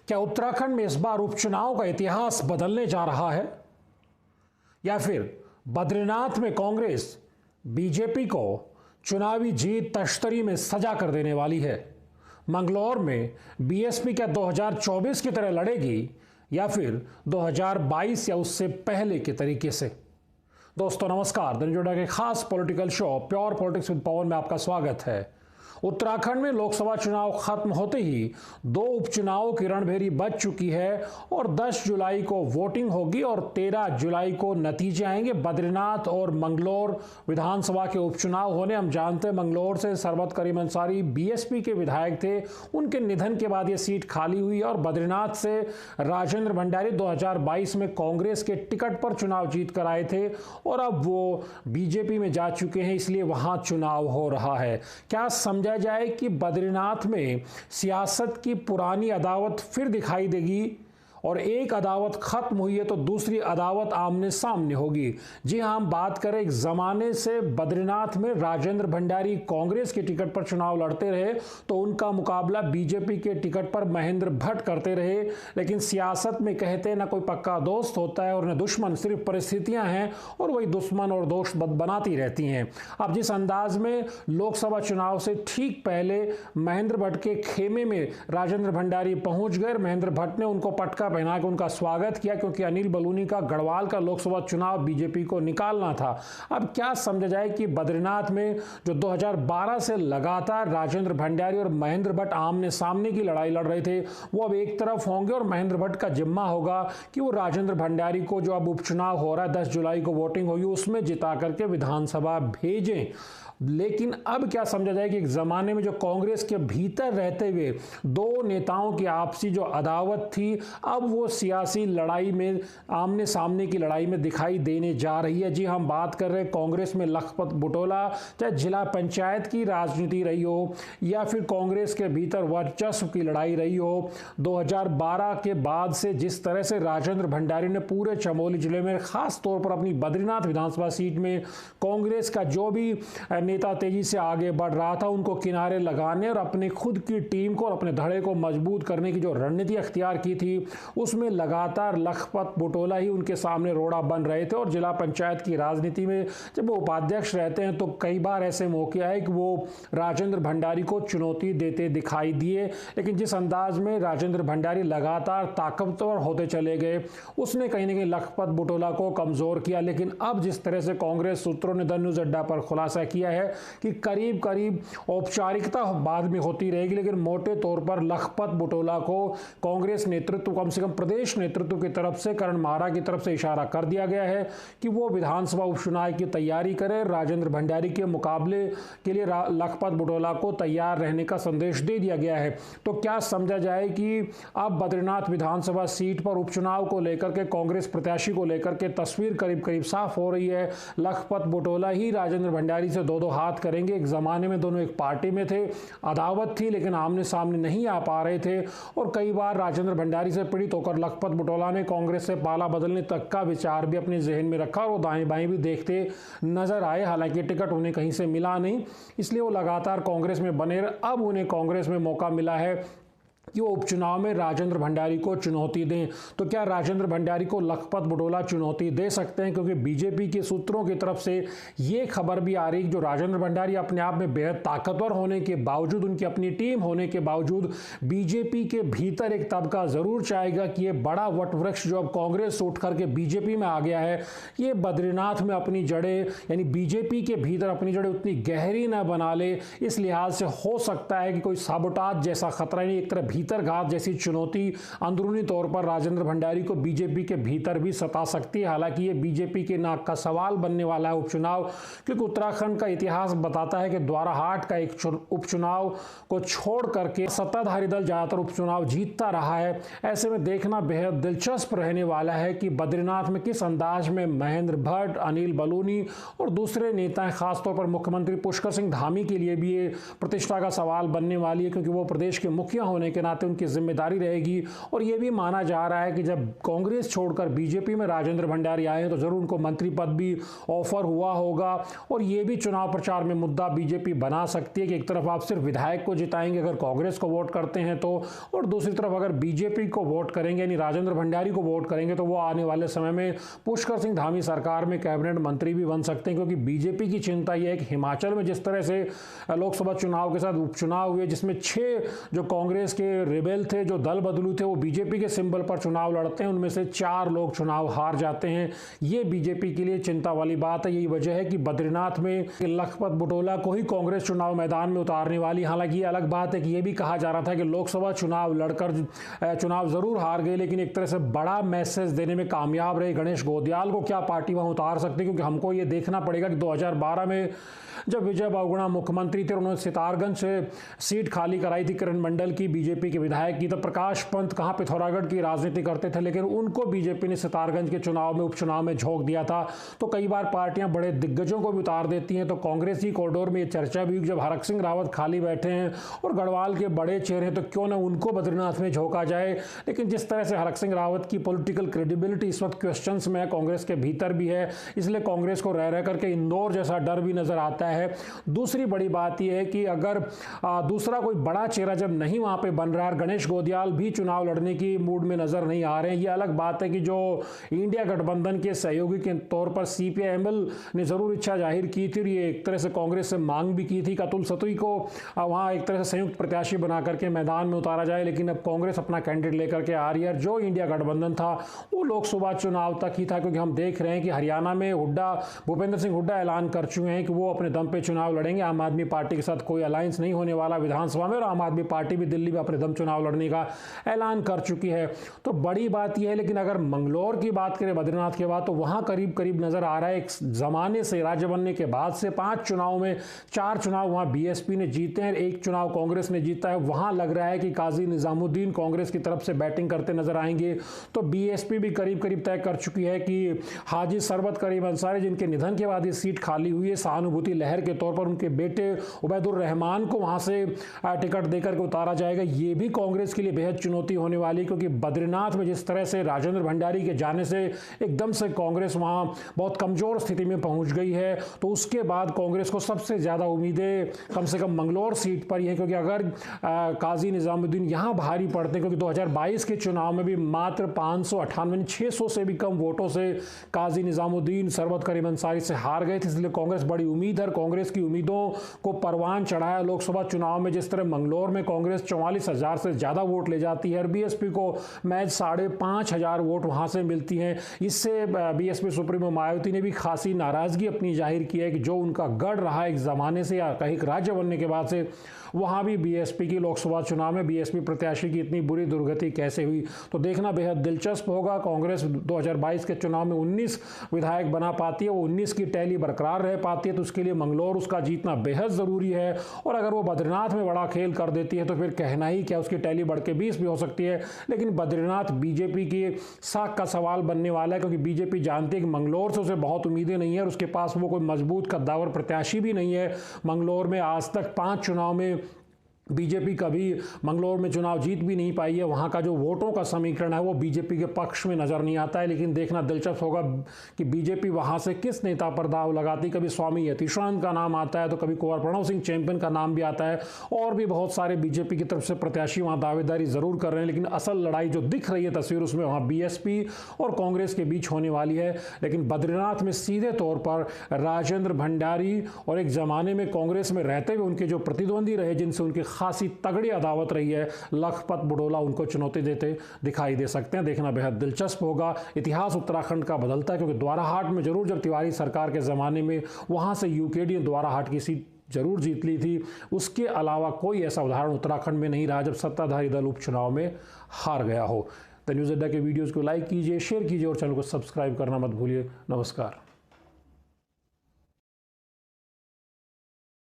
क्या उत्तराखंड में इस बार उपचुनाव का इतिहास बदलने जा रहा है, या फिर बद्रीनाथ में कांग्रेस बीजेपी को चुनावी जीत तश्तरी में सजा कर देने वाली है? मंगलौर में बीएसपी क्या 2024 की तरह लड़ेगी या फिर 2022 या उससे पहले के तरीके से? दोस्तों नमस्कार, दिनजोड़ा के खास political show pure politics with Pawan में आपका स्वागत है। उत्तराखंड में लोकसभा चुनाव खत्म होते ही दो उपचुनावों की रणभेरी बज चुकी है और 10 जुलाई को वोटिंग होगी और 13 जुलाई को नतीजे आएंगे। बद्रीनाथ और मंगलौर विधानसभा के उपचुनाव होने, हम जानते हैं मंगलौर से सरबत करीम अंसारी बीएसपी के विधायक थे, उनके निधन के बाद ये सीट खाली हुई और बद्रीनाथ से राजेंद्र भंडारी 2022 में कांग्रेस के टिकट पर चुनाव जीत कर आए थे और अब वो बीजेपी में जा चुके हैं, इसलिए वहां चुनाव हो रहा है। क्या समझा जाए कि बद्रीनाथ में सियासत की पुरानी अदावत फिर दिखाई देगी और एक अदावत खत्म हुई है तो दूसरी अदावत आमने सामने होगी? जी हां, हम बात करें एक जमाने से बद्रीनाथ में राजेंद्र भंडारी कांग्रेस के टिकट पर चुनाव लड़ते रहे तो उनका मुकाबला बीजेपी के टिकट पर महेंद्र भट्ट करते रहे। लेकिन सियासत में कहते हैं ना कोई पक्का दोस्त होता है और न दुश्मन, सिर्फ परिस्थितियां हैं और वही दुश्मन और दोस्त बनाती रहती हैं। अब जिस अंदाज में लोकसभा चुनाव से ठीक पहले महेंद्र भट्ट के खेमे में राजेंद्र भंडारी पहुंच गए, महेंद्र भट्ट ने उनको पटका पहना के उनका स्वागत किया क्योंकि अनिल बलूनी का गढ़वाल का लोकसभा चुनाव बीजेपी को निकालना था। अब क्या समझा जाए कि बद्रीनाथ में जो 2012 से लगातार राजेंद्र भंडारी और महेंद्र भट्ट आमने सामने की लड़ाई लड़ रहे थे, वो अब एक तरफ होंगे और महेंद्र भट्ट का जिम्मा होगा कि वो राजेंद्र भंडारी को, जो अब उपचुनाव हो रहा है 10 जुलाई को वोटिंग होगी, उसमें जिता करके विधानसभा भेजें। लेकिन अब क्या समझा जाए कि एक जमाने में जो कांग्रेस के भीतर रहते हुए दो नेताओं की आपसी जो अदावत थी, अब वो सियासी लड़ाई में, आमने सामने की लड़ाई में दिखाई देने जा रही है। जी हम बात कर रहे हैं कांग्रेस में लखपत बुटोला, चाहे जिला पंचायत की राजनीति रही हो या फिर कांग्रेस के भीतर वर्चस्व की लड़ाई रही हो। 2012 के बाद से जिस तरह से राजेंद्र भंडारी ने पूरे चमोली जिले में, खास तौर पर अपनी बद्रीनाथ विधानसभा सीट में, कांग्रेस का जो भी नेता तेजी से आगे बढ़ रहा था उनको किनारे लगाने और अपनी खुद की टीम को और अपने धड़े को मजबूत करने की जो रणनीति अख्तियार की थी, उसमें लगातार लखपत बुटोला ही उनके सामने रोड़ा बन रहे थे। और जिला पंचायत की राजनीति में जब वो उपाध्यक्ष रहते हैं तो कई बार ऐसे मौके आए कि वो राजेंद्र भंडारी को चुनौती देते दिखाई दिए। लेकिन जिस अंदाज में राजेंद्र भंडारी लगातार ताकतवर होते चले गए, उसने कहीं ना कहीं लखपत बुटोला को कमजोर किया। लेकिन अब जिस तरह से कांग्रेस सूत्रों ने द न्यूज अड्डा पर खुलासा किया है कि करीब करीब औपचारिकता बाद में होती रहेगी, लेकिन मोटे तौर पर लखपत बुटोला को कांग्रेस नेतृत्व, कम से कम प्रदेश नेतृत्व की तरफ से, करण मारा की तरफ से इशारा कर दिया गया है कि वो विधानसभा उपचुनाव की तैयारी करें। राजेंद्र भंडारी के मुकाबले के लिए लखपत बुटोला को तैयार रहने का संदेश दे दिया गया है। तो क्या समझा जाए कि अब बद्रीनाथ विधानसभा सीट पर उपचुनाव को लेकर के, कांग्रेस प्रत्याशी को लेकर के तस्वीर करीब करीब साफ हो रही है। लखपत बुटोला ही राजेंद्र भंडारी से दो हाथ करेंगे। एक जमाने में दोनों एक पार्टी में थे, अदावत थी, लेकिन आमने सामने नहीं आ पा रहे थे और कई बार राजेंद्र भंडारी से पीड़ित होकर लखपत बुटोला ने कांग्रेस से पाला बदलने तक का विचार भी अपने जहन में रखा और वो दाएं बाएं भी देखते नजर आए। हालांकि टिकट उन्हें कहीं से मिला नहीं, इसलिए वो लगातार कांग्रेस में बने रहे। अब उन्हें कांग्रेस में मौका मिला है कि वो उपचुनाव में राजेंद्र भंडारी को चुनौती दें। तो क्या राजेंद्र भंडारी को लखपत बुटोला चुनौती दे सकते हैं? क्योंकि बीजेपी के सूत्रों की तरफ से ये खबर भी आ रही है कि जो राजेंद्र भंडारी अपने आप में बेहद ताकतवर होने के बावजूद, उनकी अपनी टीम होने के बावजूद, बीजेपी के भीतर एक तबका जरूर चाहेगा कि ये बड़ा वटवृक्ष जो अब कांग्रेस उठ करके बीजेपी में आ गया है, ये बद्रीनाथ में अपनी जड़ें, यानी बीजेपी के भीतर अपनी जड़ें उतनी गहरी न बना ले। इस लिहाज से हो सकता है कि कोई साबोटाज जैसा खतरा, नहीं एक तरह भीतरघात जैसी चुनौती अंदरूनी तौर पर राजेंद्र भंडारी को बीजेपी के भीतर भी सता सकती है। हालांकि ये बीजेपी के नाक का सवाल बनने वाला है उपचुनाव, क्योंकि उत्तराखंड का इतिहास बताता है कि द्वाराहाट का एक उपचुनाव को छोड़ करके सत्ताधारी दल ज्यादातर उपचुनाव जीतता रहा है। ऐसे में देखना बेहद दिलचस्प रहने वाला है कि बद्रीनाथ में किस अंदाज में महेंद्र भट्ट, अनिल बलूनी और दूसरे नेता, खासतौर पर मुख्यमंत्री पुष्कर सिंह धामी के लिए भी ये प्रतिष्ठा का सवाल बनने वाली है, क्योंकि वो प्रदेश के मुखिया होने के नाते उनकी जिम्मेदारी रहेगी। और ये भी माना जा रहा है कि जब कांग्रेस छोड़कर बीजेपी में राजेंद्र भंडारी आए हैं तो जरूर उनको मंत्री पद भी ऑफर हुआ होगा। और ये भी चुनाव प्रचार में मुद्दा बीजेपी बना सकती है कि एक तरफ आप सिर्फ विधायक को जिताएंगे अगर कांग्रेस को वोट करते हैं तो, और दूसरी तरफ अगर बीजेपी को वोट करेंगे यानी राजेंद्र भंडारी को वोट करेंगे तो वो आने वाले समय में पुष्कर सिंह धामी सरकार में कैबिनेट मंत्री भी बन सकते हैं। क्योंकि बीजेपी की चिंता यह है कि हिमाचल में जिस तरह से लोकसभा चुनाव के साथ उपचुनाव हुए जिसमें 6 जो कांग्रेस के रिबेल थे, जो दल बदलू थे, वो बीजेपी के सिंबल पर चुनाव लड़ते हैं, उनमें से 4 लोग चुनाव हार जाते हैं। ये बीजेपी के लिए चिंता वाली बात है। यही वजह है कि बद्रीनाथ में लखपत बुटोला को ही कांग्रेस चुनाव मैदान में उतारने वाली। हालांकि ये अलग बात है कि यह भी कहा जा रहा था कि लोकसभा चुनाव लड़कर चुनाव जरूर हार गए लेकिन एक तरह से बड़ा मैसेज देने में कामयाब रहे। गणेश गोदियाल को क्या पार्टी वहां उतार सकती, क्योंकि हमको ये देखना पड़ेगा कि 2012 में जब विजय बहुगुणा मुख्यमंत्री थे, उन्होंने सितारगंज से सीट खाली कराई थी किरण मंडल की, बीजेपी के विधायक की। तब प्रकाश पंत कहाँ पिथौरागढ़ की राजनीति करते थे लेकिन उनको बीजेपी ने सितारगंज के चुनाव में उपचुनाव में झोंक दिया था। तो कई बार पार्टियां बड़े दिग्गजों को भी उतार देती हैं। तो कांग्रेस की कॉरिडोर में ये चर्चा भी जब हरक सिंह रावत खाली बैठे हैं और गढ़वाल के बड़े चेहरे तो क्यों ना उनको बद्रीनाथ में झोंका जाए। लेकिन जिस तरह से हरक सिंह रावत की पॉलिटिकल क्रेडिबिलिटी इस वक्त क्वेश्चन में है, कांग्रेस के भीतर भी है, इसलिए कांग्रेस को रह करके इंदौर जैसा डर भी नजर आता है। दूसरी बड़ी बात यह है कि अगर दूसरा कोई बड़ा चेहरा जब नहीं वहां पे बन रहा है, गणेश गोदियाल भी चुनाव लड़ने की मूड में नजर नहीं आ रहे हैं। ये अलग बात है कि जो इंडिया गठबंधन के सहयोगी के तौर पर सीपीआईएमएल ने जरूर इच्छा जाहिर की थी और ये एक तरह से कांग्रेस से मांग भी की थी कि अतुल सतुई को वहां एक तरह से संयुक्त प्रत्याशी बना करके मैदान में उतारा जाए। लेकिन अब कांग्रेस अपना कैंडिडेट लेकर के आ रही है। जो इंडिया गठबंधन था वो लोकसभा चुनाव तक ही था, क्योंकि हम देख रहे हैं कि हरियाणा में भूपेंद्र सिंह हुड्डा ऐलान कर चुके हैं कि वो अपने दम पे चुनाव लड़ेंगे। आम आदमी पार्टी के साथ कोई अलायंस नहीं होने वाला विधानसभा में, और आम आदमी पार्टी भी दिल्ली में अपने दम चुनाव लड़ने का ऐलान कर चुकी है। तो बड़ी बात यह है। लेकिन अगर मंगलौर की बात करें बद्रीनाथ के बाद, तो वहां करीब करीब नजर आ रहा है एक जमाने से राज्य बनने के बाद से 5 चुनाव में 4 चुनाव वहां बीएसपी ने जीते हैं, 1 चुनाव कांग्रेस ने जीता है। वहां लग रहा है कि काजी निजामुद्दीन कांग्रेस की तरफ से बैटिंग करते नजर आएंगे। तो बीएसपी भी करीब करीब तय कर चुकी है कि हाजी सरबत करीम अंसारी, जिनके निधन के बाद ये सीट खाली हुई है, सहानुभूति लहर के तौर पर उनके बेटे उबैदुर रहमान को वहां से टिकट देकर के उतारा जाएगा। ये भी कांग्रेस के लिए बेहद चुनौती होने वाली, क्योंकि बद्रीनाथ में जिस तरह से राजेंद्र भंडारी के जाने से एकदम से कांग्रेस वहां बहुत कमजोर स्थिति में पहुंच गई है। तो उसके बाद कांग्रेस को सबसे ज्यादा उम्मीदें कम से कम मंगलौर सीट पर ही है, क्योंकि अगर काजी निजामुद्दीन यहां भारी पड़ते, क्योंकि 2022 के चुनाव में भी मात्र 598 600 से भी कम वोटों से काजी निजामुद्दीन सरबत करीम अंसारी से हार गए थे। इसलिए कांग्रेस बड़ी उम्मीद है, कांग्रेस की उम्मीदों को परवान चढ़ाया लोकसभा चुनाव में। जिस तरह मंगलौर में कांग्रेस 44,000 से ज्यादा वोट ले जाती है और बीएसपी को महज 5,500 वोट वहां से मिलती हैं। इससे बीएसपी सुप्रीमो मायावती ने भी खासी नाराजगी अपनी जाहिर की है कि जो उनका गढ़ रहा एक जमाने से या कहीं राज्य बनने के बाद से, वहां भी बीएसपी की लोकसभा चुनाव में बीएसपी प्रत्याशी की इतनी बुरी दुर्गति कैसे हुई। तो देखना बेहद दिलचस्प होगा। कांग्रेस 2022 के चुनाव में 19 विधायक बना पाती है, वो 19 की टैली बरकरार रह पाती है, तो उसके लिए मंगलौर उसका जीतना बेहद जरूरी है। और अगर वो बद्रीनाथ में बड़ा खेल कर देती है तो फिर कहना ही क्या, उसकी टैली बढ़ के 20 भी हो सकती है। लेकिन बद्रीनाथ बीजेपी की साख का सवाल बनने वाला है, क्योंकि बीजेपी जानती है कि मंगलौर से उसे बहुत उम्मीदें नहीं है और उसके पास वो कोई मजबूत कद्दावर प्रत्याशी भी नहीं है। मंगलौर में आज तक 5 चुनाव में बीजेपी कभी मंगलौर में चुनाव जीत भी नहीं पाई है। वहां का जो वोटों का समीकरण है वो बीजेपी के पक्ष में नजर नहीं आता है। लेकिन देखना दिलचस्प होगा कि बीजेपी वहां से किस नेता पर दाव लगाती। कभी स्वामी यतीश्वरानंद का नाम आता है तो कभी कुंवर प्रणव सिंह चैंपियन का नाम भी आता है, और भी बहुत सारे बीजेपी की तरफ से प्रत्याशी वहां दावेदारी जरूर कर रहे हैं। लेकिन असल लड़ाई जो दिख रही है तस्वीर, उसमें वहां बीएसपी और कांग्रेस के बीच होने वाली है। लेकिन बद्रीनाथ में सीधे तौर पर राजेंद्र भंडारी और एक जमाने में कांग्रेस में रहते हुए उनके जो प्रतिद्वंदी रहे, जिनसे उनकी खासी तगड़ी अदावत रही है, लखपत बुटोला उनको चुनौती देते दिखाई दे सकते हैं। देखना बेहद दिलचस्प होगा। इतिहास उत्तराखंड का बदलता है, क्योंकि द्वाराहाट में जरूर जब तिवारी सरकार के जमाने में वहां से यूकेडी द्वाराहाट की सीट जरूर जीत ली थी, उसके अलावा कोई ऐसा उदाहरण उत्तराखंड में नहीं रहा जब सत्ताधारी दल उपचुनाव में हार गया हो। द न्यूज़ अड्डा के वीडियोस को लाइक कीजिए, शेयर कीजिए और चैनल को सब्सक्राइब करना मत भूलिए। नमस्कार।